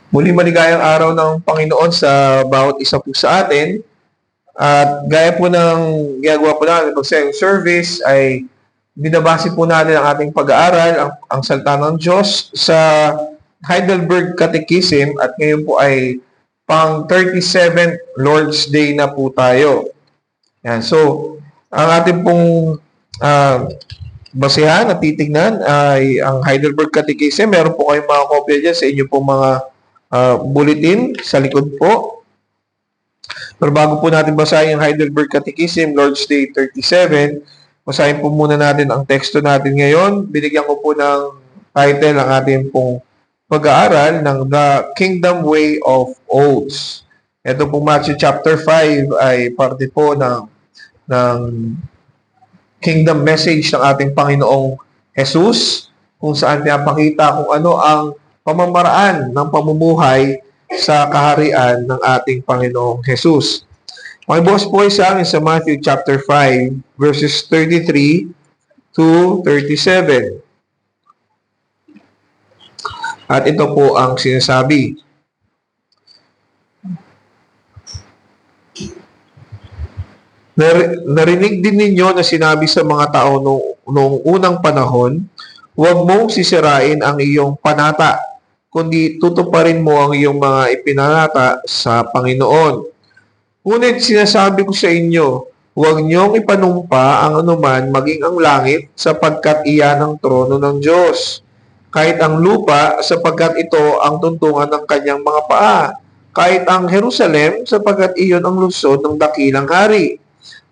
Muli maligayang araw ng Panginoon sa bawat isa po sa atin. At gaya po ng ginagawa po natin pag sa service ay binabase po natin ang ating pag-aaral, ang salita ng Diyos sa Heidelberg Catechism at ngayon po ay pang 37th Lord's Day na po tayo. Yan. So, ang ating pong basehan at titignan ay ang Heidelberg Catechism. Meron po kayong mga kopya dyan sa inyo pong mga bulletin sa likod po. Pero bago po natin basahin yung Heidelberg Catechism, Lord's Day 37, basahin po muna natin ang teksto natin ngayon. Binigyan ko po ng title ang ating pong pag-aaral ng The Kingdom Way of Oaths. Ito pong Matthew chapter 5 ay parte po ng kingdom message ng ating Panginoong Jesus, kung saan pinapakita kung ano ang pamamaraan ng pamumuhay sa kaharian ng ating Panginoong Jesus. Makibukas po sa amin sa Matthew chapter 5, verses 33 to 37. At ito po ang sinasabi. Narinig din ninyo na sinabi sa mga tao noong unang panahon, huwag mong sisirain ang iyong panata, kundi tutuparin mo ang iyong mga ipinanata sa Panginoon. Ngunit sinasabi ko sa inyo, huwag niyong ipanumpa ang anuman maging ang langit sapagkat iyan ang trono ng Diyos. Kahit ang lupa sapagkat ito ang tuntungan ng kanyang mga paa. Kahit ang Jerusalem sapagkat iyon ang lungsod ng dakilang hari.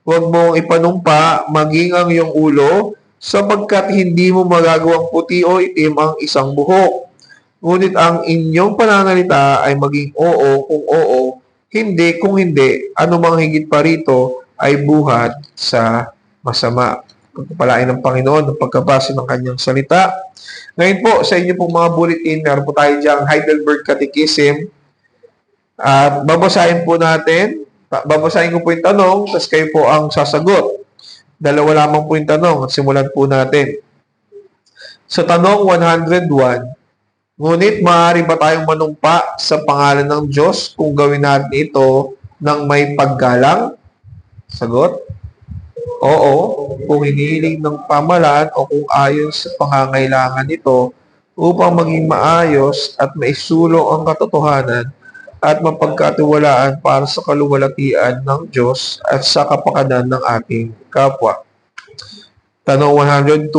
Huwag mong ipanumpa maging ang iyong ulo sapagkat hindi mo magagawang puti o itim ang isang buhok. Ngunit ang inyong pananalita ay maging oo kung oo, hindi kung hindi, anumang higit pa rito ay buhat sa masama. Pagpapalain ng Panginoon ng pagkabasa ng kanyang salita. Ngayon po, sa inyo pong mga bulletin, meron po tayo diyang Heidelberg Catechism. At babasahin po natin. Babasahin ko po yung tanong, tapos kayo po ang sasagot. Dalawa lamang po yung tanong at simulan po natin. Sa tanong 101, ngunit maaari ba tayong manumpa sa pangalan ng Diyos kung gawin natin ito ng may paggalang? Sagot? Oo, kung hinihiling ng pamalaan o kung ayon sa pangangailangan nito upang maging maayos at maisulong ang katotohanan at mapagkatiwalaan para sa kaluwalhatian ng Diyos at sa kapakanan ng ating kapwa. Tanong 102,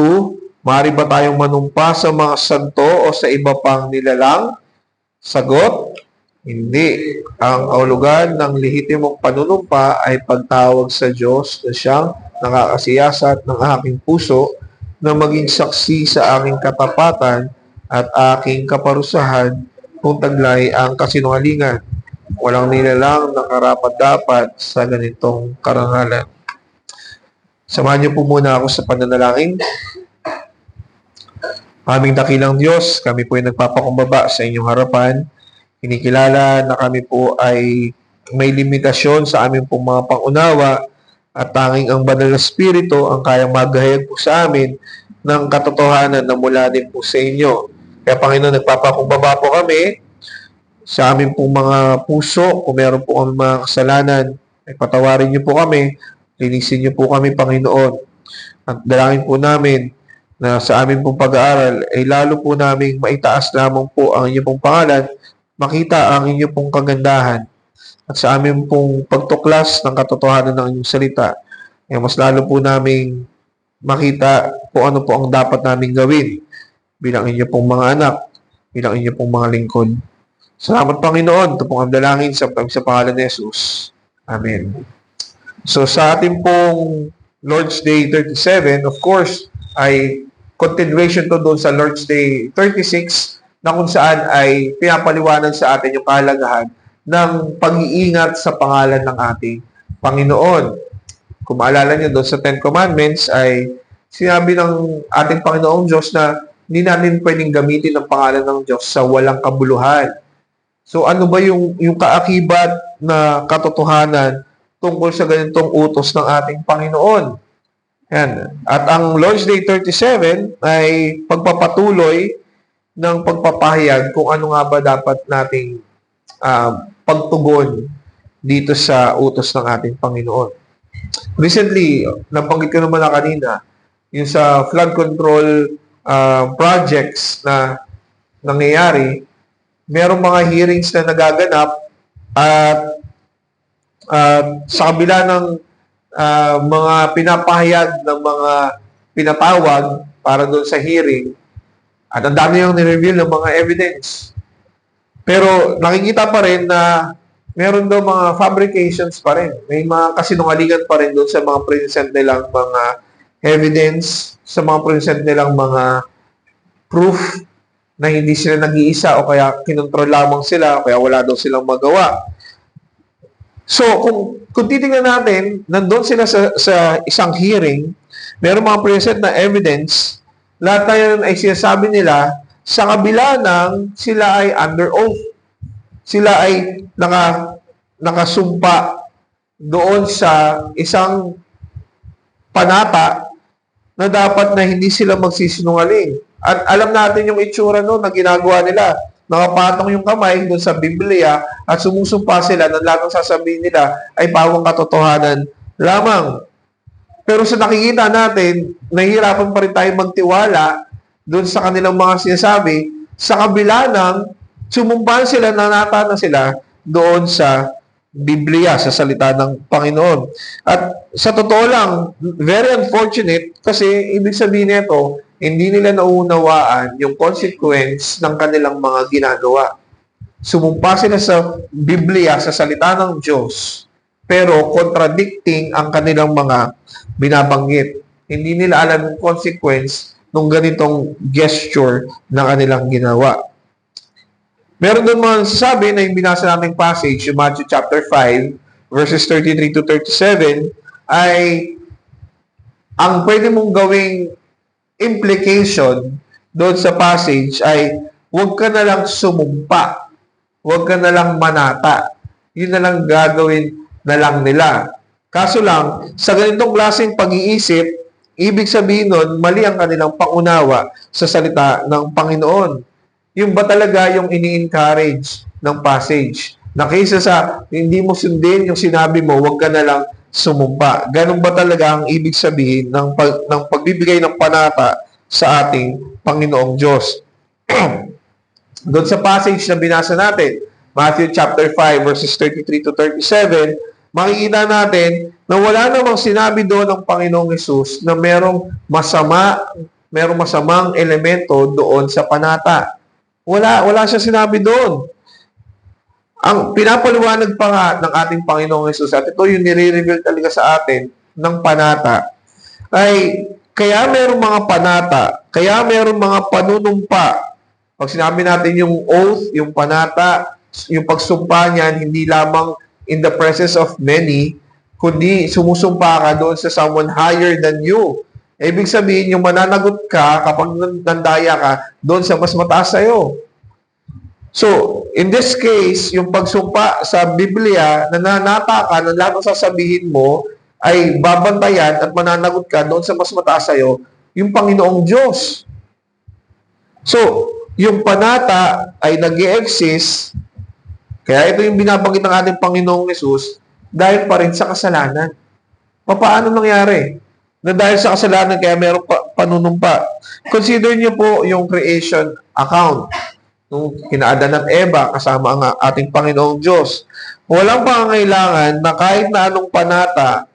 maaari ba tayong manumpa sa mga santo o sa iba pang nilalang? Sagot, hindi. Ang kahulugan ng lehitimong panunumpa ay pagtawag sa Diyos na siyang nakakasiyasat ng aking puso na maging saksi sa aking katapatan at aking kaparusahan kung taglay ang kasinungalingan. Walang nilalang na karapat-dapat sa ganitong karangalan. Samahan niyo po muna ako sa pananalangin. Aming dakilang Diyos, kami po ay nagpapakumbaba sa inyong harapan. Kinikilala na kami po ay may limitasyon sa aming pong mga pangunawa at tanging ang Banal na Espiritu ang kayang maghayag po sa amin ng katotohanan na mula din po sa inyo. Kaya Panginoon, nagpapakumbaba po kami sa aming pong mga puso. Kung meron po kami mga kasalanan, ay patawarin niyo po kami. Linisin niyo po kami, Panginoon. At dalangin po namin na sa aming pong pag-aaral ay lalo po namin maitaas lamang po ang inyong pong pangalan, makita ang inyong pong kagandahan. At sa aming pong pagtuklas ng katotohanan ng inyong salita, ay mas lalo po namin makita kung ano po ang dapat namin gawin bilang inyong pong mga anak, bilang inyong pong mga lingkod. Salamat, Panginoon. Ito pong ang dalangin sa pangalan ni Jesus. Amen. So sa ating pong Lord's Day 37, of course, ay continuation to doon sa Lord's Day 36 na kung saan ay pinapaliwanag sa atin yung kahalagahan ng pag-iingat sa pangalan ng ating Panginoon. Kung maalala nyo doon sa Ten Commandments ay sinabi ng ating Panginoong Diyos na hindi natin pwedeng gamitin ang pangalan ng Diyos sa walang kabuluhan. So ano ba yung kaakibat na katotohanan tungkol sa ganitong utos ng ating Panginoon? Yan. At ang Lord's Day 37 ay pagpapatuloy ng pagpapahayag kung ano nga ba dapat nating pagtugon dito sa utos ng ating Panginoon. Recently, nabanggit ko naman na kanina, yung sa flood control projects na nangyayari, merong mga hearings na nagaganap at sa kabila ng mga pinapahayag ng mga pinatawag para doon sa hearing, at ang dami yung nireveal ng mga evidence. Pero nakikita pa rin na meron daw mga fabrications pa rin. May mga kasinungalingan pa rin doon sa mga present nilang mga evidence, sa mga present nilang mga proof na hindi sila nag-iisa o kaya kinontrol lamang sila o kaya wala daw silang magawa. So, kung titingnan natin, nandun sila sa isang hearing, meron mga present na evidence, lahat na yun ay sinasabi nila sa kabila ng sila ay under oath. Sila ay nakasumpa doon sa isang panata na dapat na hindi sila magsisinungaling. At alam natin yung itsura noon na ginagawa nila. Nakapatong yung kamay doon sa Biblia at sumusumpa sila na lahat ng sasabihin nila ay pawang katotohanan lamang. Pero sa nakikita natin, nahihirapan pa rin tayo magtiwala doon sa kanilang mga sinasabi sa kabila ng sumumpa sila, nanata na sila doon sa Biblia, sa salita ng Panginoon. At sa totoo lang, very unfortunate kasi ibig sabihin nito, hindi nila nauunawaan yung consequence ng kanilang mga ginagawa. Sumumpa sila sa Biblia, sa salita ng Diyos, pero contradicting ang kanilang mga binabanggit. Hindi nila alam yung consequence ng ganitong gesture na kanilang ginawa. Meron doon mga sasabi na yung binasa nating passage, yung Matthew chapter 5, verses 33 to 37, ay ang pwede mong gawing implication doon sa passage ay huwag ka na lang sumumpa, huwag ka na lang manata. Yun na lang gagawin na lang nila. Kaso lang, sa ganitong klaseng pag-iisip, ibig sabihin nun, mali ang kanilang pangunawa sa salita ng Panginoon. Yung ba talaga yung ini-encourage ng passage? Na kaysa sa hindi mo sundin yung sinabi mo, huwag ka na lang sumumpa. Ganun ba talaga ang ibig sabihin ng pagbibigay ng panata sa ating Panginoong Diyos? Doon sa passage na binasa natin, Matthew chapter 5 verses 33 to 37, makikita natin na wala namang sinabi doon ng Panginoong Hesus na merong masamang elemento doon sa panata. Wala siya sinabi doon. Ang pinapaliwanag pa nga ng ating Panginoong Hesus, at ito yung nire-reveal talaga sa atin ng panata, ay kaya merong mga panata, kaya merong mga panunumpa. Pag sinabi natin yung oath, yung panata, yung pagsumpa niyan, hindi lamang in the presence of many, kundi sumusumpa ka doon sa someone higher than you. Ibig sabihin, yung mananagot ka kapag nandaya ka doon sa mas mataas sa'yo. So, in this case, yung pagsumpa sa Biblia, nananata ka, na lahat ng sasabihin mo ay babantayan at mananagot ka doon sa mas mataas sa'yo, yung Panginoong Diyos. So, yung panata ay nag-i-exist, kaya ito yung binabanggit ng ating Panginoong Hesus, dahil pa rin sa kasalanan. Paano nangyari? Na dahil sa kasalanan, kaya mayroong panunumpa. Consider niyo po yung creation account. Nung kina Adan at Eva, kasama ang ating Panginoong Diyos. Walang pangangailangan na kahit na anong panata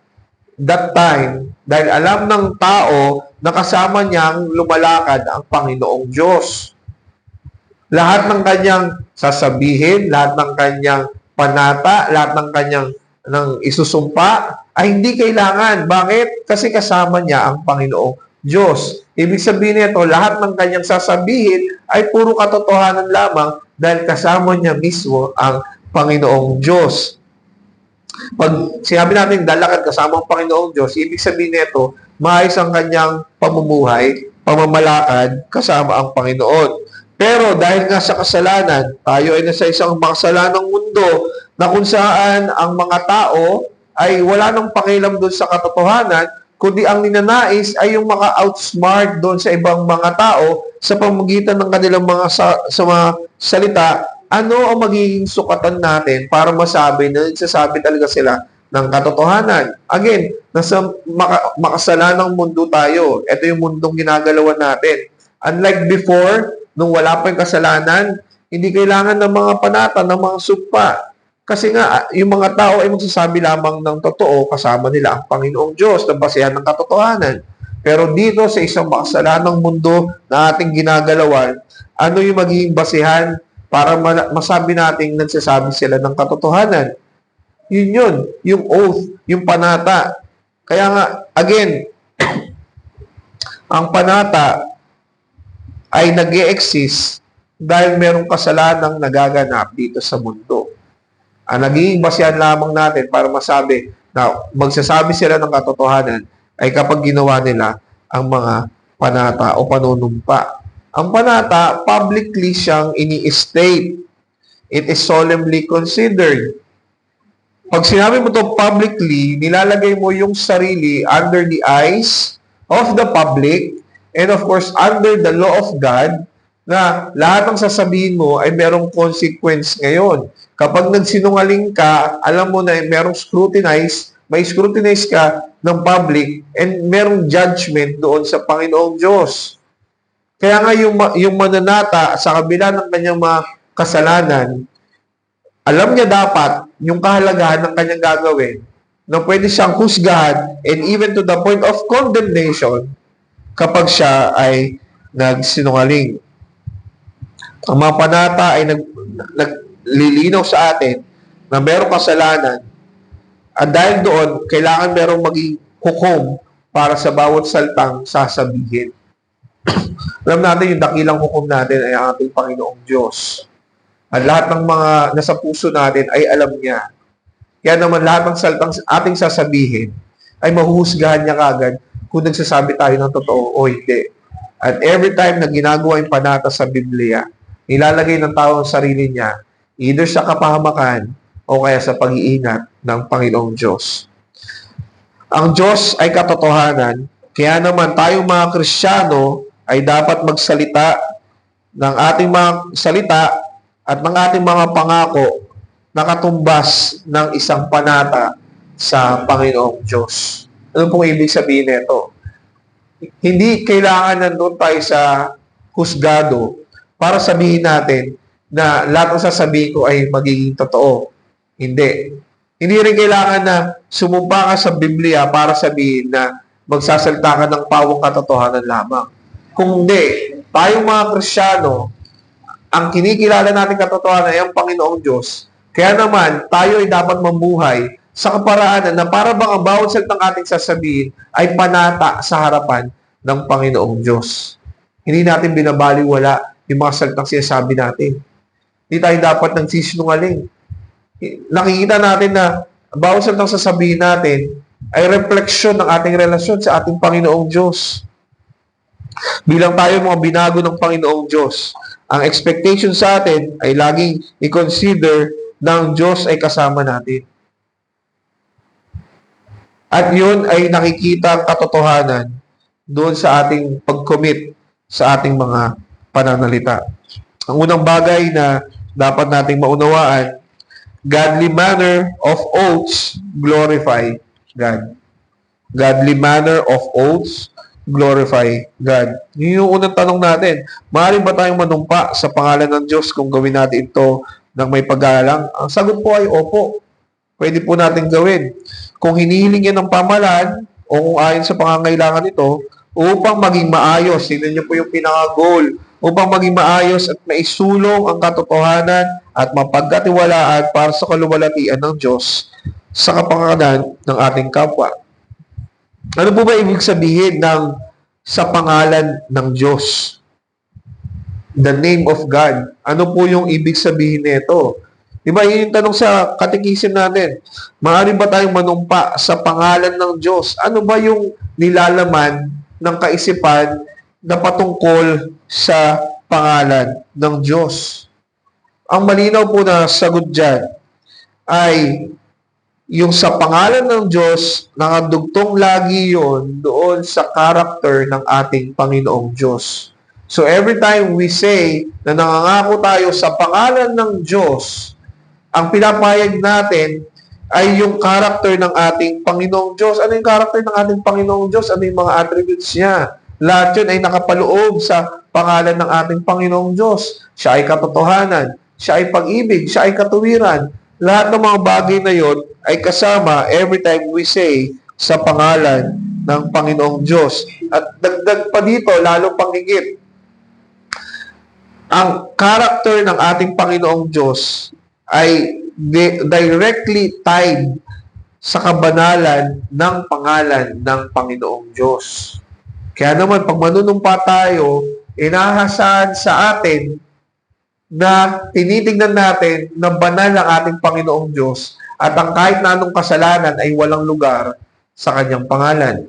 that time, dahil alam ng tao na kasama niyang lumalakad ang Panginoong Diyos. Lahat ng kanyang sasabihin, lahat ng kanyang panata, lahat ng kanyang isusumpa, ay hindi kailangan. Bakit? Kasi kasama niya ang Panginoong Diyos. Ibig sabihin nito, lahat ng kanyang sasabihin ay puro katotohanan lamang dahil kasama niya mismo ang Panginoong Diyos. Pag sinabi natin lalakad kasama ang Panginoong Diyos, ibig sabihin nito, maayos ang kanyang pamumuhay, pamamalakad kasama ang Panginoon. Pero dahil nga sa kasalanan, tayo ay nasa isang makasalanang mundo na kung saan ang mga tao ay wala nang pakialam doon sa katotohanan, kundi ang ninanais ay yung maka-outsmart doon sa ibang mga tao sa pamamagitan ng kanilang mga sa mga salita. Ano ang magiging sukatan natin para masabi na nagsasabi talaga sila ng katotohanan? Again, nasa makasalanang mundo tayo. Ito yung mundong ginagalawan natin. Unlike before, nung wala pa yung kasalanan, hindi kailangan ng mga panata, ng mga sugpa. Kasi nga, yung mga tao ay magsasabi lamang ng totoo kasama nila ang Panginoong Diyos na basehan ng katotohanan. Pero dito sa isang makasalanang mundo na ating ginagalawan, ano yung magiging basehan para masabi nating nagsasabi sila ng katotohanan? Yun, yung oath, yung panata. Kaya nga, again, ang panata ay nag-e-exist dahil merong kasalanang nagaganap dito sa mundo. Ang naging basehan lamang natin para masabi na magsasabi sila ng katotohanan ay kapag ginawa nila ang mga panata o panunumpa. Ang panata, publicly siyang ini-state. It is solemnly considered. Pag sinabi mo to publicly, nilalagay mo yung sarili under the eyes of the public and of course under the law of God na lahat ng sasabihin mo ay merong consequence ngayon. Kapag nagsinungaling ka, alam mo na merong may scrutinize ka ng public and merong judgment doon sa Panginoong Diyos. Kaya nga yung mananata sa kabila ng kanyang mga kasalanan, alam niya dapat yung kahalagahan ng kanyang gagawin na pwede siyang husgahan and even to the point of condemnation kapag siya ay nagsinungaling. Ang mga panata ay naglilinaw sa atin na merong kasalanan at dahil doon, kailangan merong maging hukom para sa bawat salitang sasabihin. Alam natin yung dakilang hukom natin ay ang ating Panginoong Diyos. At lahat ng mga nasa puso natin ay alam niya. Kaya naman lahat ng salitang ating sasabihin ay mahuhusgahan niya kagad kung nagsasabi tayo ng totoo o hindi. At every time na ginagawa yung panata sa Biblia, nilalagay ng tao ang sarili niya either sa kapahamakan o kaya sa pag-iingat ng Panginoong Diyos. Ang Diyos ay katotohanan, kaya naman tayong mga Kristiyano ay dapat magsalita ng ating mga salita at ng ating mga pangako na katumbas ng isang panata sa Panginoong Diyos. Ano pong ibig sabihin nito? Hindi kailangan nandun tayo sa husgado para sabihin natin na lahat ng sasabihin ko ay magiging totoo. Hindi. Hindi rin kailangan na sumumpa ka sa Biblia para sabihin na magsasalita ka ng pawang katotohanan lamang. Kung hindi, tayong mga Kristiyano, ang kinikilala natin katotohanan ay ang Panginoong Diyos. Kaya naman, tayo ay dapat mamuhay sa kaparaanan na para bang ang bawat salitang ating sasabihin ay panata sa harapan ng Panginoong Diyos. Hindi natin binabaliwala yung mga salitang sinasabi natin. Hindi tayo dapat nagsisinungaling. Nakikita natin na bawat salitang sasabihin natin ay refleksyon ng ating relasyon sa ating Panginoong Diyos. Bilang tayo mga binago ng Panginoong Diyos, ang expectation sa atin ay laging i-consider na ang Diyos ay kasama natin. At yun ay nakikita ang katotohanan doon sa ating pag-commit sa ating mga pananalita. Ang unang bagay na dapat nating maunawaan, godly manner of oaths glorify God. Godly manner of oaths glorify God. Yun yung unang tanong natin. Maaari ba tayong manumpa sa pangalan ng Diyos kung gawin natin ito ng may pag-aalang? Ang sagot po ay opo. Pwede po natin gawin. Kung hinihiling yan ng pamahalaan o kung ayon sa pangangailangan nito, upang maging maayos, tingnan niyo po yung pinaka-goal, upang maging maayos at maisulong ang katotohanan at mapagkatiwalaan para sa kaluwalhatian ng Diyos sa kapanganakan ng ating kapwa. Ano po ba ibig sabihin ng sa pangalan ng Diyos? The name of God. Ano po yung ibig sabihin nito? Diba, yun yung tanong sa katikisim natin. Maaari ba tayong manumpa sa pangalan ng Diyos? Ano ba yung nilalaman ng kaisipan na patungkol sa pangalan ng Diyos? Ang malinaw po na sagot dyan ay yung sa pangalan ng Diyos, nakadugtong lagi yon doon sa character ng ating Panginoong Diyos. So every time we say na nangangako tayo sa pangalan ng Diyos, ang pinapayag natin ay yung character ng ating Panginoong Diyos. Ano yung character ng ating Panginoong Diyos? Ano yung mga attributes niya? Lahat yun ay nakapaloob sa pangalan ng ating Panginoong Diyos. Siya ay katotohanan, siya ay pag-ibig, siya ay katuwiran. Lahat ng mga bagay na yon ay kasama every time we say sa pangalan ng Panginoong Diyos. At dagdag pa dito, lalo pang higit, ang character ng ating Panginoong Diyos ay directly tied sa kabanalan ng pangalan ng Panginoong Diyos. Kaya naman, pag manunumpa tayo, inahasahan sa atin na tinitingnan natin na banal ang ating Panginoong Diyos at ang kahit na anong kasalanan ay walang lugar sa kanyang pangalan.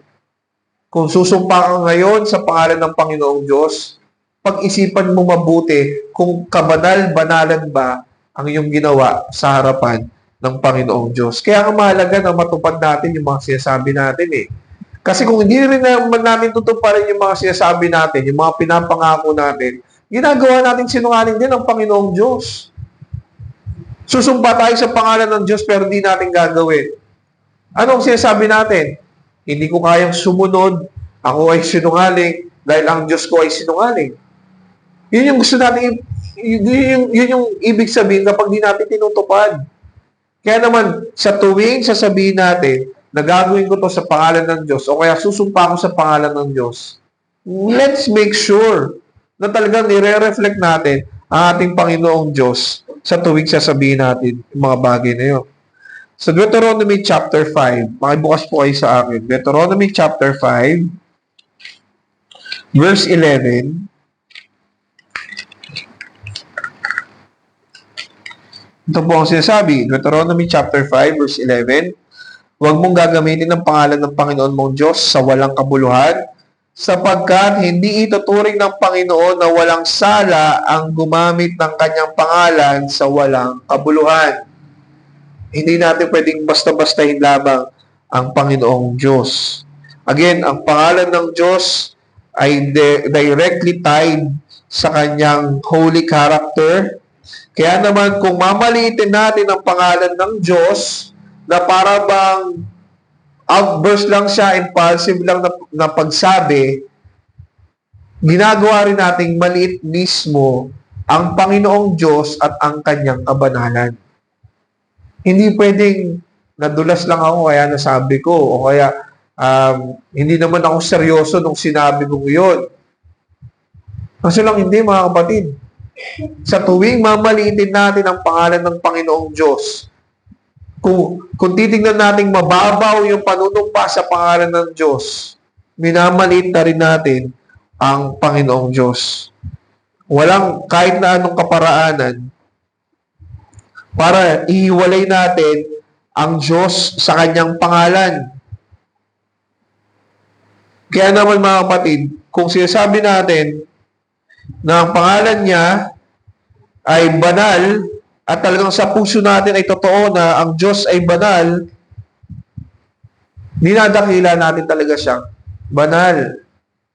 Kung susumpa ka ngayon sa pangalan ng Panginoong Diyos, pag-isipan mo mabuti kung kabanal-banalan ba ang iyong ginawa sa harapan ng Panginoong Diyos. Kaya ang mahalaga na matupad natin yung mga sinasabi natin eh. Kasi kung hindi rin naman natin tutuparin yung mga sinasabi natin, yung mga pinapangako natin, ginagawa natin sinungaling din ang Panginoong Diyos. Susumpa tayo sa pangalan ng Diyos pero hindi natin gagawin. Anong sinasabi natin? Hindi ko kayang sumunod, ako ay sinungaling dahil ang Diyos ko ay sinungaling. Yun yung gusto natin, yun yung ibig sabihin kapag di natin tinutupad. Kaya naman, sa tuwing sasabihin natin na gagawin ko to sa pangalan ng Diyos o kaya susumpa ko sa pangalan ng Diyos, let's make sure na talagang nire-reflect natin ang ating Panginoong Diyos sa tuwing sasabihin natin yung mga bagay na yun. Sa Deuteronomy chapter 5, makibukas po kayo sa akin. Deuteronomy chapter 5, verse 11. Ito po ang sinasabi, Deuteronomy chapter 5, verse 11. Huwag mong gagamitin ang pangalan ng Panginoon mong Diyos sa walang kabuluhan, sapagkat hindi ituturing ng Panginoon na walang sala ang gumamit ng kanyang pangalan sa walang kabuluhan. Hindi natin pwedeng basta-bastahin lamang ang Panginoong Diyos. Again, ang pangalan ng Diyos ay directly tied sa kanyang holy character. Kaya naman, kung mamaliitin natin ang pangalan ng Diyos, na para bang outburst lang siya, impulsive lang na pagsabi, ginagawa rin nating maliit mismo ang Panginoong Diyos at ang kanyang kabanalan. Hindi pwedeng nadulas lang ako kaya nasabi ko o kaya hindi naman ako seryoso nung sinabi ko yun. Kasi lang hindi, mga kapatid. Sa tuwing mamaliitin natin ang pangalan ng Panginoong Diyos, kung titingnan natin mababaw yung panunumpa sa pangalan ng Diyos, minamaliit na rin natin ang Panginoong Diyos. Walang kahit na anong kaparaanan para ihiwalay natin ang Diyos sa kanyang pangalan. Kaya naman mga kapatid, kung sinasabi natin na ang pangalan niya ay banal, at talagang sa puso natin ay totoo na ang Diyos ay banal, dinadakila natin talaga siyang banal.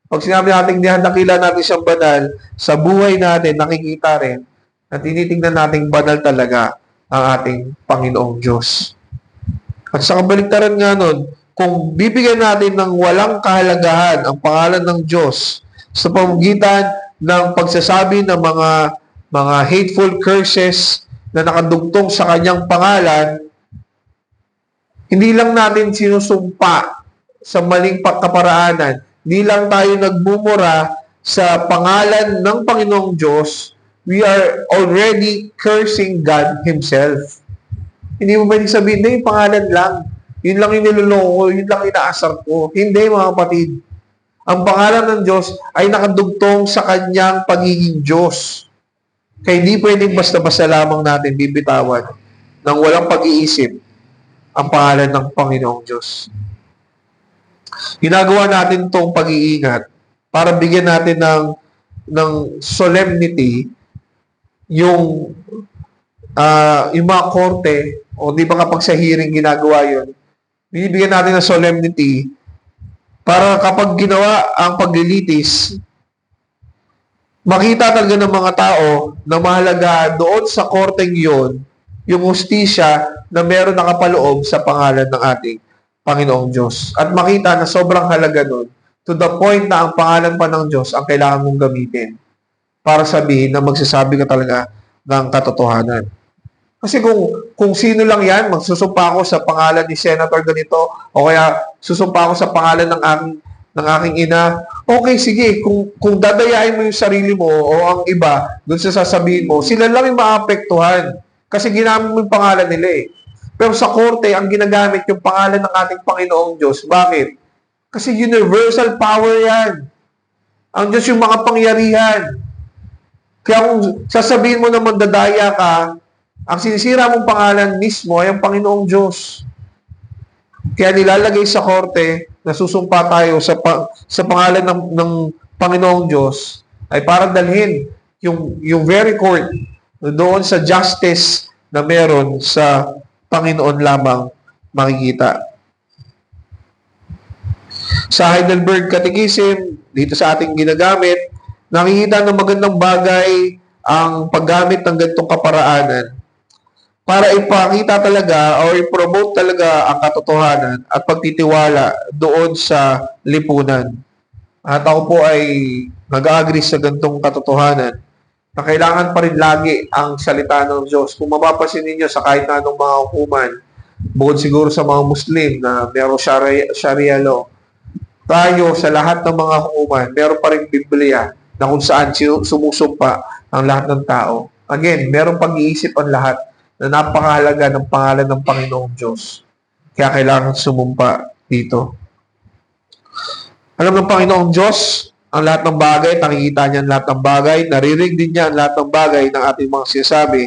Pag sinabi natin dinadakila natin siyang banal, sa buhay natin nakikita rin na tinitingnan natin banal talaga ang ating Panginoong Diyos. At sa kabaligtaran nga nun, kung bibigyan natin ng walang kahalagahan ang pangalan ng Diyos sa pamamagitan ng pagsasabi ng mga hateful curses na nakadugtong sa kanyang pangalan, hindi lang natin sinusumpa sa maling pagkaparaanan, hindi lang tayo nagmumura sa pangalan ng Panginoong Diyos, we are already cursing God Himself. Hindi mo pwedeng sabihin, hindi, yung pangalan lang. Yun lang yung niloloko, yun lang inaasar ko. Hindi, mga kapatid. Ang pangalan ng Diyos ay nakadugtong sa kanyang pagiging Diyos. Kaya hindi pwedeng basta-basta lamang natin bibitawan ng walang pag-iisip ang pangalan ng Panginoong Diyos. Ginagawa natin itong pag-iingat para bigyan natin ng solemnity yung mga korte O di ba kapag sa hearing ginagawa yun, binibigyan natin ng solemnity para kapag ginawa ang paglilitis, makita talaga ng mga tao na mahalaga doon sa korteng yon yung hustisya na meron nakapaloob sa pangalan ng ating Panginoong Diyos. At makita na sobrang halaga nun to the point na ang pangalan pa ng Diyos ang kailangan mong gamitin para sabihin na magsasabi ka talaga ng katotohanan. Kasi kung sino lang yan, magsusumpa ako sa pangalan ni Senator ganito, o kaya susumpa ako sa pangalan ng aking ina, okay, sige, kung dadayain mo yung sarili mo o ang iba, dun sa sasabihin mo, sila lang yung maapektuhan. Kasi ginamit mo yung pangalan nila eh. Pero sa korte, ang ginagamit yung pangalan ng ating Panginoong Diyos. Bakit? Kasi universal power yan. Ang Diyos yung makapangyarihan. Kaya kung sasabihin mo na mandadaya ka, ang sinisira mong pangalan mismo ay ang Panginoong Diyos. Kaya nilalagay sa korte na susumpa tayo sa pangalan ng Panginoong Diyos ay para dalhin yung very court doon sa justice na meron sa Panginoon lamang makikita. Sa Heidelberg Catechism, dito sa ating ginagamit, nakikita ng magandang bagay ang paggamit ng ganitong kaparaanan para ipakita talaga o i-promote talaga ang katotohanan at pagtitiwala doon sa lipunan. At ako po ay nag-agree sa ganitong katotohanan na kailangan pa rin lagi ang salita ng Diyos. Kung mapapansin ninyo sa kahit na anong mga hukuman, bukod siguro sa mga Muslim na meron Sharia law, tayo sa lahat ng mga hukuman, meron pa rin Biblia na kung saan sumusumpa ang lahat ng tao. Again, meron pag-iisip ang lahat na napakahalaga ng pangalan ng Panginoong Diyos. Kaya kailangan sumumpa dito. Alam ng Panginoong Diyos ang lahat ng bagay, nakikita niya ang lahat ng bagay, naririnig din niya ang lahat ng bagay ng ating mga sinasabi.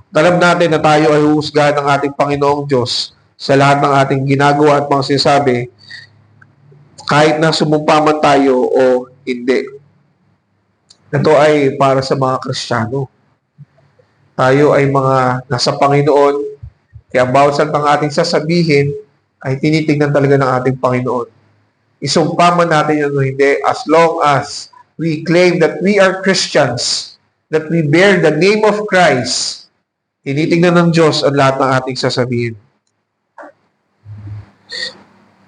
At alam natin na tayo ay huhusgahan ng ating Panginoong Diyos sa lahat ng ating ginagawa at mga sinasabi, kahit na sumumpa man tayo o hindi. Ito ay para sa mga Kristiyano. Tayo ay mga nasa Panginoon, kaya bawat salitang ating sasabihin ay tinitingnan talaga ng ating Panginoon. Isumpa man natin yun o hindi, as long as we claim that we are Christians, that we bear the name of Christ, tinitingnan ng Diyos ang lahat ng ating sasabihin.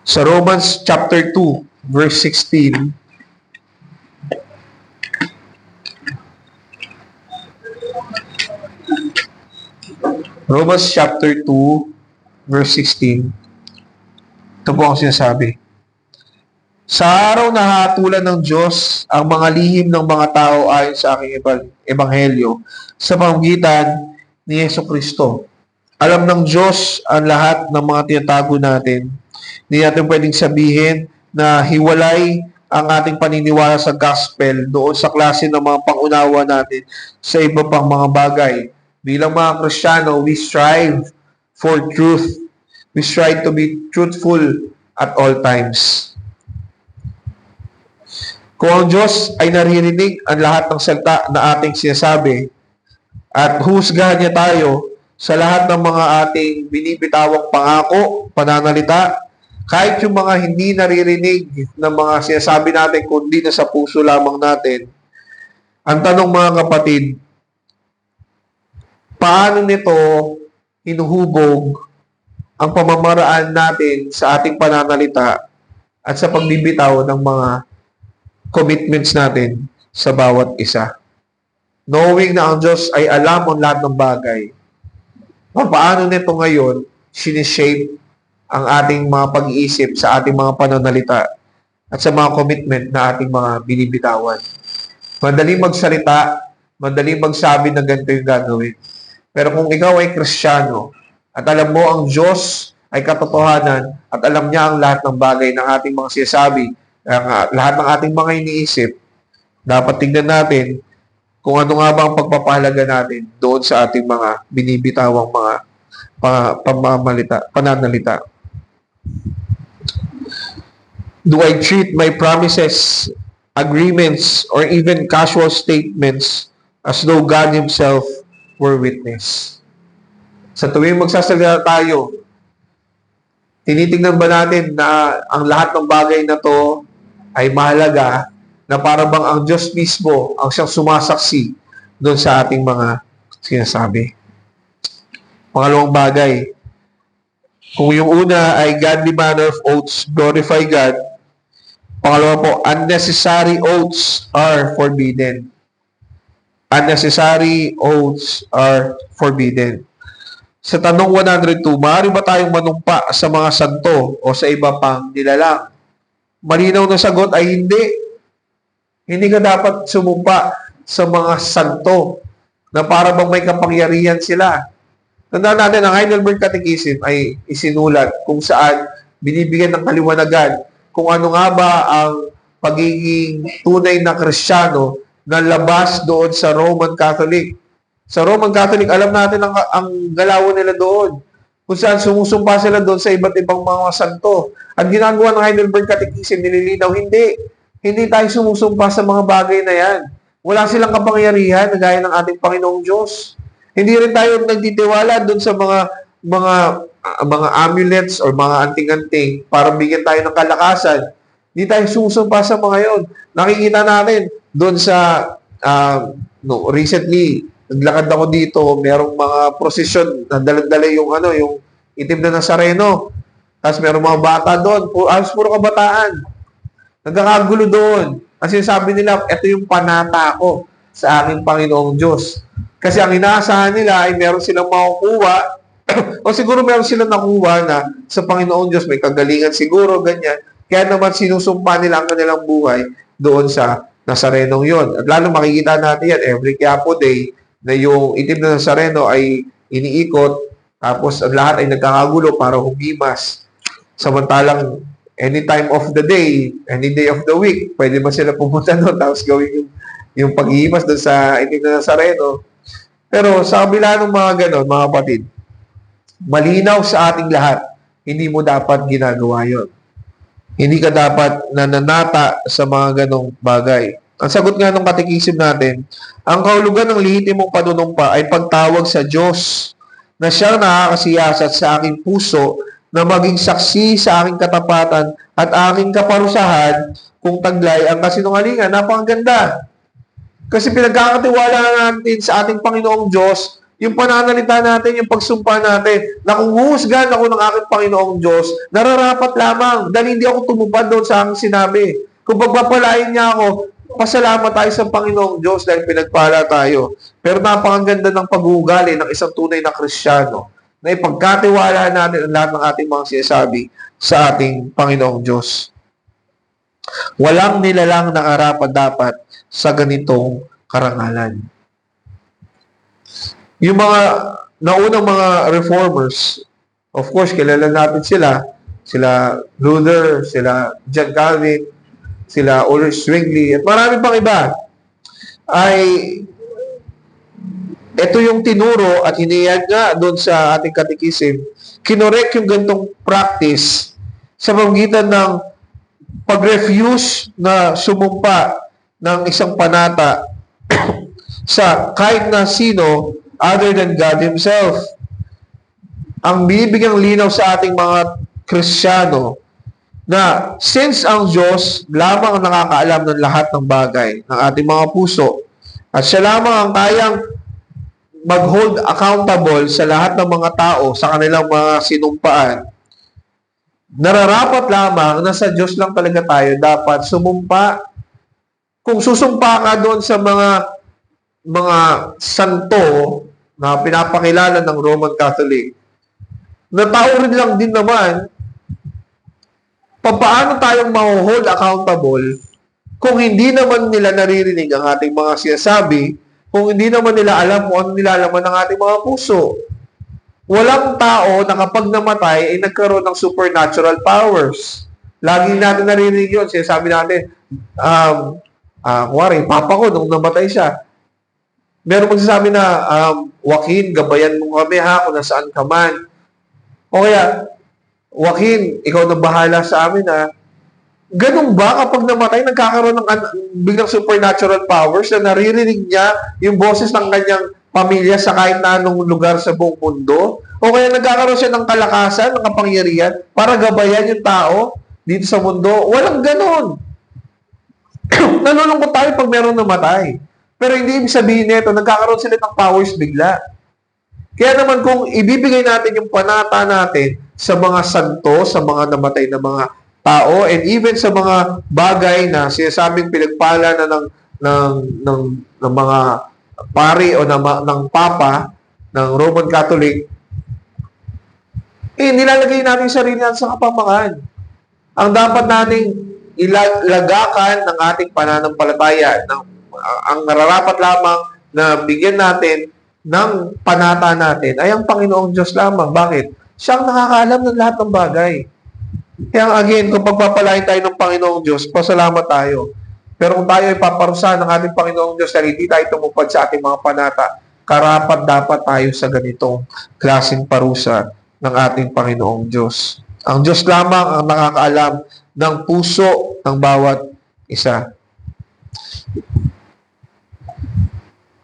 Sa Romans chapter 2, verse 16, Romans chapter 2, verse 16, ito po ang sinasabi. Sa araw na hatulan ng Diyos ang mga lihim ng mga tao ayon sa aking ebanghelyo sa pamamagitan ni Yesu Kristo. Alam ng Diyos ang lahat ng mga tinatago natin. Hindi natin pwedeng sabihin na hiwalay ang ating paniniwala sa gospel doon sa klase ng mga pangunawa natin sa iba pang mga bagay. Bilang mga Kristiyano, we strive for truth. We strive to be truthful at all times. Kung ang Diyos ay naririnig ang lahat ng salita na ating sinasabi at husgahan niya tayo sa lahat ng mga ating binibitawang pangako, pananalita, kahit yung mga hindi naririnig ng mga sinasabi natin kundi na sa puso lamang natin, ang tanong mga kapatid, paano nito hinuhubog ang pamamaraan natin sa ating pananalita at sa pagbibitaw ng mga commitments natin sa bawat isa. Knowing na ang Diyos ay alam ang lahat ng bagay, paano nito ngayon sinishape ang ating mga pag-iisip sa ating mga pananalita at sa mga commitment na ating mga binibitawan. Madaling magsalita, madaling magsabi na ganito yung gagawin. Pero kung ikaw ay Kristiyano at alam mo ang Diyos ay katotohanan at alam niya ang lahat ng bagay ng ating mga sinasabi, lahat ng ating mga iniisip, dapat tingnan natin kung ano nga ba ang pagpapahalaga natin doon sa ating mga binibitawang mga pananalita. Do I treat my promises, agreements, or even casual statements as though God Himself were witness? Sa tuwing magsasalita tayo, tinitingnan ba natin na ang lahat ng bagay na to ay mahalaga, na para bang ang Diyos mismo ang siyang sumasaksi doon sa ating mga sinasabi? Pangalawang bagay, kung yung una ay godly manner of oaths glorify God, pangalawa po, unnecessary oaths are forbidden. Unnecessary oaths are forbidden. Sa tanong 102, maaari ba tayong manumpa sa mga santo o sa iba pang nilalang? Malinaw na sagot ay hindi. Hindi ka dapat sumumpa sa mga santo na para bang may kapangyarihan sila. Tandaan natin, ang Heidelberg Catechism ay isinulat kung saan binibigyan ng kaliwanagan kung ano nga ba ang pagiging tunay na Kristiyano na labas doon sa Roman Catholic. Sa Roman Catholic, alam natin ang galawan nila doon. Kung saan sumusumpa sila doon sa iba't ibang mga santo. At ginagawa ng Heidelberg Catechism, nililinaw, hindi. Hindi tayo sumusumpa sa mga bagay na yan. Wala silang kapangyarihan na gaya ng ating Panginoong Diyos. Hindi rin tayo nagtitiwala doon sa mga amulets or mga anting-anting para bigyan tayo ng kalakasan. Hindi tayo sumusumpa sa mga yon. Nakikita natin doon sa recently, naglakad ako dito, merong mga prosesyon na dala-dala yung itim na Nazareno. Tapos merong mga bata doon, puro kabataan. Nagkakagulo doon. Kasi sabi nila, ito yung panata ko sa aking Panginoong Diyos. Kasi ang inaasahan nila ay meron silang makukuha o siguro meron silang nakuha na sa Panginoong Diyos, may kagalingan siguro, ganyan. Kaya naman sinusumpa nila ang kanilang buhay doon sa Nazarenong yon. At lalo makikita natin yan every Quiapo Day na yung itim na Nazareno ay iniikot, tapos ang lahat ay nagkakagulo para humimas. Samantalang any time of the day, any day of the week, pwede ba sila pumunta doon tapos gawin yung paghihimas doon sa itim na Nazareno. Pero sa kabila ng mga ganon, mga kapatid, malinaw sa ating lahat, hindi mo dapat ginagawa yon. Hindi ka dapat nananata sa mga ganong bagay. Ang sagot nga ng katikisim natin, ang kahulugan ng lehitimong panunumpa ay pagtawag sa Diyos na siya nakakasiyasat sa aking puso na maging saksi sa aking katapatan at aking kaparusahan kung taglay ang kasinungalingan. Napakaganda. Kasi pinagkakatiwala natin sa ating Panginoong Diyos, yung pananalita natin, yung pagsumpa natin, na kung huhusgahan ako ng aking Panginoong Diyos, nararapat lamang dahil hindi ako tumupad doon sa aking sinabi. Kung pagpapalain niya ako, pasalamat tayo sa Panginoong Diyos dahil pinagpala tayo. Pero napakaganda ng pag-uugali ng isang tunay na Kristiyano na ipagkatiwala natin ang lahat ng ating mga sinasabi sa ating Panginoong Diyos. Walang nilalang na karapat-dapat sa ganitong karangalan. Yung mga naunang mga reformers, of course, kilala natin sila Luther, sila John Calvin, sila Ulrich Zwingli, at marami pang iba, ay ito yung tinuro at hiniyag nga doon sa ating katikisim, kinorek yung ganitong practice sa pamamagitan ng pag-refuse na sumumpa ng isang panata sa kahit na sino other than God Himself. Ang binibigyang linaw sa ating mga Kristiyano na since ang Diyos lamang ang nakakaalam ng lahat ng bagay ng ating mga puso at siya lamang ang kayang mag-hold accountable sa lahat ng mga tao sa kanilang mga sinumpaan, nararapat lamang na sa Diyos lang talaga tayo dapat sumumpa. Kung susumpa ka doon sa mga santo na pinapakilala ng Roman Catholic, na tao rin lang din naman, paano tayong ma-hold accountable kung hindi naman nila naririnig ang ating mga sinasabi, kung hindi naman nila alam kung ano nilalaman ng ating mga puso? Walang tao na kapag namatay ay nagkaroon ng supernatural powers. Laging natin naririnig yun. Sinasabi natin, kuwari, papa ko nung namatay siya, meron magsasabi na, Joaquin, gabayan mo kami ha, kung nasaan ka man. O kaya, Joaquin, ikaw na bahala sa amin ha. Ganun ba kapag namatay, nagkakaroon ng biglang supernatural powers na naririnig niya yung boses ng kanyang pamilya sa kahit na anong lugar sa buong mundo? O kaya nagkakaroon siya ng kalakasan, ng kapangyarihan para gabayan yung tao dito sa mundo? Walang ganon. Nalulungkot tayo pag meron namatay. Pero hindi ibig sabihin nito, nagkakaroon sila ng powers bigla. Kaya naman kung ibibigay natin yung panata natin sa mga santo, sa mga namatay na mga tao, and even sa mga bagay na sinasabing pinagpala na ng mga pari o ng papa ng Roman Catholic, nilalagay natin yung sarili natin sa kapamakan. Ang dapat nating ilagakan ng ating pananampalataya, ang nararapat lamang na bigyan natin ng panata natin ay ang Panginoong Diyos lamang. Bakit? Siyang nakakaalam ng lahat ng bagay. Kaya again, kung pagpapalain tayo ng Panginoong Diyos, pasalamat tayo. Pero kung tayo ay paparusahan ng ating Panginoong Diyos na hindi tayo tumupad sa ating mga panata, karapat dapat tayo sa ganitong klaseng parusa ng ating Panginoong Diyos. Ang Diyos lamang ang nakakaalam ng puso ng bawat isa.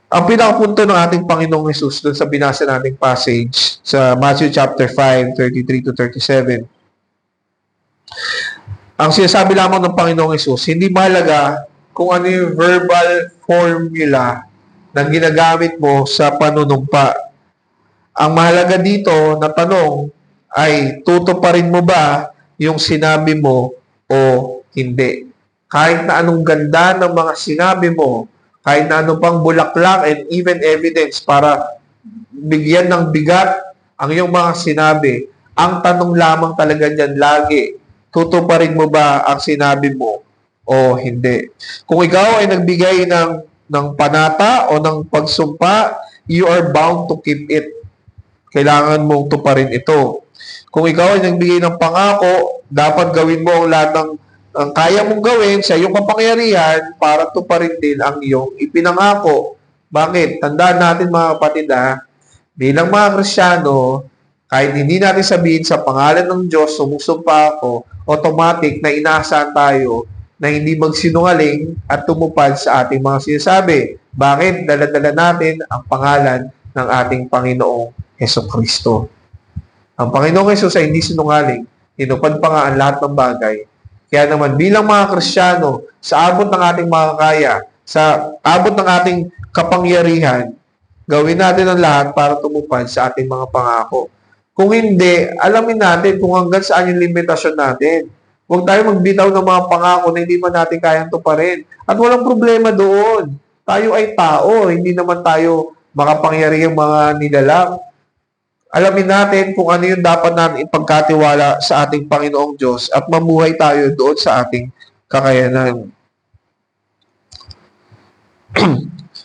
Ang pinakapunto ng ating Panginoong Hesus doon sa binasa nating passage sa Matthew chapter 5, 33 to 37. Ang sinasabi lamang ng Panginoong Hesus, hindi mahalaga kung ano yung verbal formula na ginagamit mo sa panunumpa. Ang mahalaga dito na tanong ay tutuparin mo ba yung sinabi mo o hindi. Kahit na anong ganda ng mga sinabi mo, kahit na anong pang bulaklak and even evidence para bigyan ng bigat ang iyong mga sinabi, ang tanong lamang talaga dyan lagi, tutuparin mo ba ang sinabi mo o hindi? Kung ikaw ay nagbigay ng panata o ng pagsumpa, you are bound to keep it. Kailangan mong tuparin ito. Kung ikaw ay nagbigay ng pangako, dapat gawin mo ang lahat ng ang kaya mong gawin sa iyong kapangyarihan para tuparin din ang iyong ipinangako. Bakit? Tandaan natin mga kapatid bilang mga Kristiyano, kahit hindi natin sabihin sa pangalan ng Diyos, sumusumpa ako, automatic na inaasahan tayo na hindi magsinungaling at tumupad sa ating mga sinasabi. Bakit? Dala-dala natin ang pangalan ng ating Panginoong Hesukristo. Ang Panginoong Hesus ay hindi sinungaling. Tinupad pa nga ang lahat ng bagay. Kaya naman, bilang mga Kristiyano, sa abot ng ating makakaya, sa abot ng ating kapangyarihan, gawin natin ang lahat para tumupad sa ating mga pangako. Kung hindi, alamin natin kung hanggang saan yung limitasyon natin. Huwag tayo magbitaw ng mga pangako na hindi man natin kayang tuparin. At walang problema doon. Tayo ay tao, hindi naman tayo makapangyarihang mga nilalang. Alamin natin kung ano yung dapat natin ipagkatiwala sa ating Panginoong Diyos at mamuhay tayo doon sa ating kakayanan.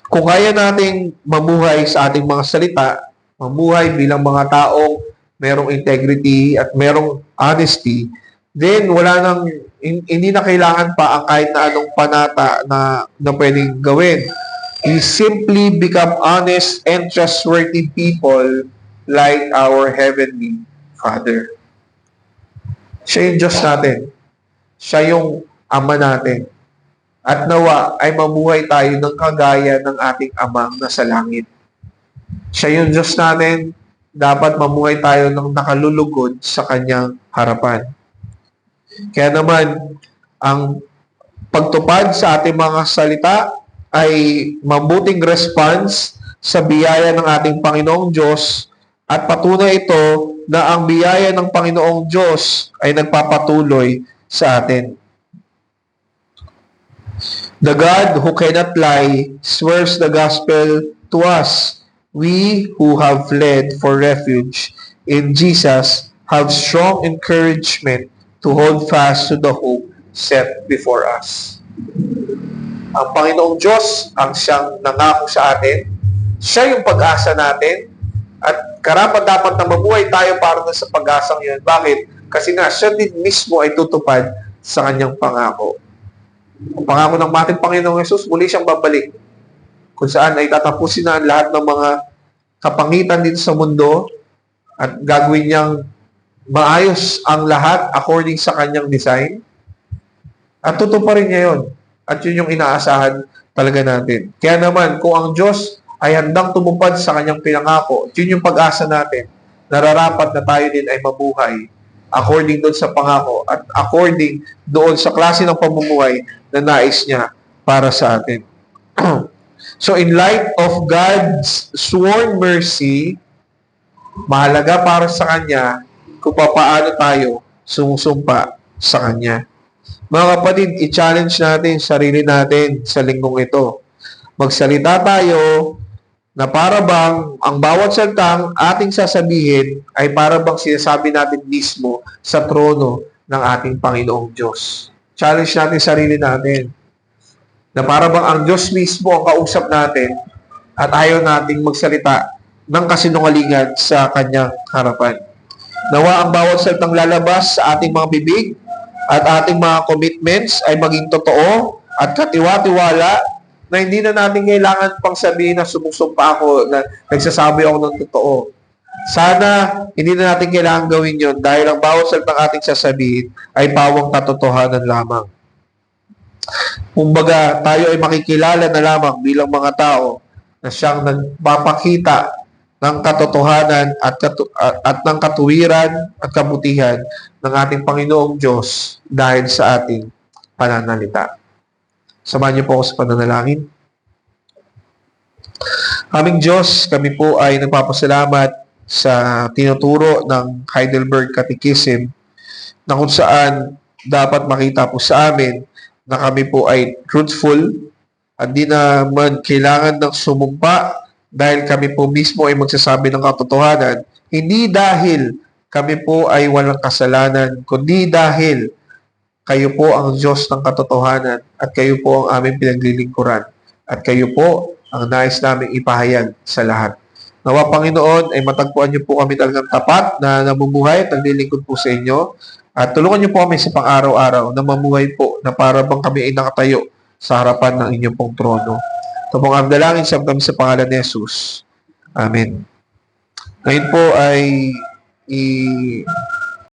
Kung kaya nating mamuhay sa ating mga salita, mamuhay bilang mga taong merong integrity at merong honesty, then hindi na kailangan pa ang kahit na anong panata na pwedeng gawin. We simply become honest and trustworthy people like our Heavenly Father. Siya yung Diyos natin. Siya yung Ama natin. At nawa ay mamuhay tayo ng kagaya ng ating Amang nasa langit. Siya yung Diyos natin. Dapat mamuhay tayo ng nakalulugod sa Kanyang harapan. Kaya naman, ang pagtupad sa ating mga salita ay mabuting response sa biyaya ng ating Panginoong Diyos. At patunay ito na ang biyaya ng Panginoong Diyos ay nagpapatuloy sa atin. The God who cannot lie swears the gospel to us. We who have fled for refuge in Jesus have strong encouragement to hold fast to the hope set before us. Ang Panginoong Diyos ang siyang nangako sa atin. Siya yung pag-asa natin. At karapat-dapat na mabuhay tayo para sa pag-asang yun. Bakit? Kasi nga, siya din mismo ay tutupad sa kanyang pangako. Ang pangako ng ating Panginoong Hesus, muli siyang babalik. Kung saan ay tatapusin na ang lahat ng mga kapangitan dito sa mundo at gagawin niyang maayos ang lahat according sa kanyang design. At tutuparin niya yun. At yun yung inaasahan talaga natin. Kaya naman, kung ang Diyos ay handang tumupad sa kanyang pinangako. Yun yung pag-asa natin. Nararapat na tayo din ay mabuhay according doon sa pangako at according doon sa klase ng pamumuhay na nais niya para sa atin. So in light of God's sworn mercy, mahalaga para sa Kanya kung paano tayo sumusumpa sa Kanya. Mga kapatid, i-challenge natin sarili natin sa linggong ito. Magsalita tayo na para bang ang bawat salitang ating sasabihin ay para bang sinasabi natin mismo sa trono ng ating Panginoong Diyos. Challenge natin sarili natin na para bang ang Diyos mismo ang kausap natin at ayaw nating magsalita ng kasinungalingan sa Kanyang harapan. Nawa ang bawat salitang lalabas sa ating mga bibig at ating mga commitments ay maging totoo at katiwa-tiwala na hindi na natin kailangan pang sabihin na sumusumpa ako, na nagsasabi ako ng totoo. Sana hindi na natin kailangan gawin yon dahil ang bawat salitang ating sasabihin ay pawang katotohanan lamang. Kumbaga, tayo ay makikilala na lamang bilang mga tao na siyang nagpapakita ng katotohanan at ng katuwiran at kabutihan ng ating Panginoong Diyos dahil sa ating pananalita. Samahan niyo po ako sa pananalangin. Aming Diyos, kami po ay nagpapasalamat sa tinuturo ng Heidelberg Catechism na kung saan dapat makita po sa amin na kami po ay truthful at di naman kailangan ng sumumpa dahil kami po mismo ay magsasabi ng katotohanan, hindi dahil kami po ay walang kasalanan, kundi dahil kayo po ang Diyos ng katotohanan at kayo po ang aming pinaglilingkuran at kayo po ang nais naming ipahayag sa lahat. Nawa Panginoon ay matagpuan niyo po kami talagang tapat na namumuhay at naglilingkod po sa inyo at tulungan niyo po kami sa pang-araw-araw na mamuhay po na para bang kami ay nakatayo sa harapan ng inyong pong trono. Ito pong aming dalangin sa kami sa pangalan ni Jesus. Amen. Ngayon po ay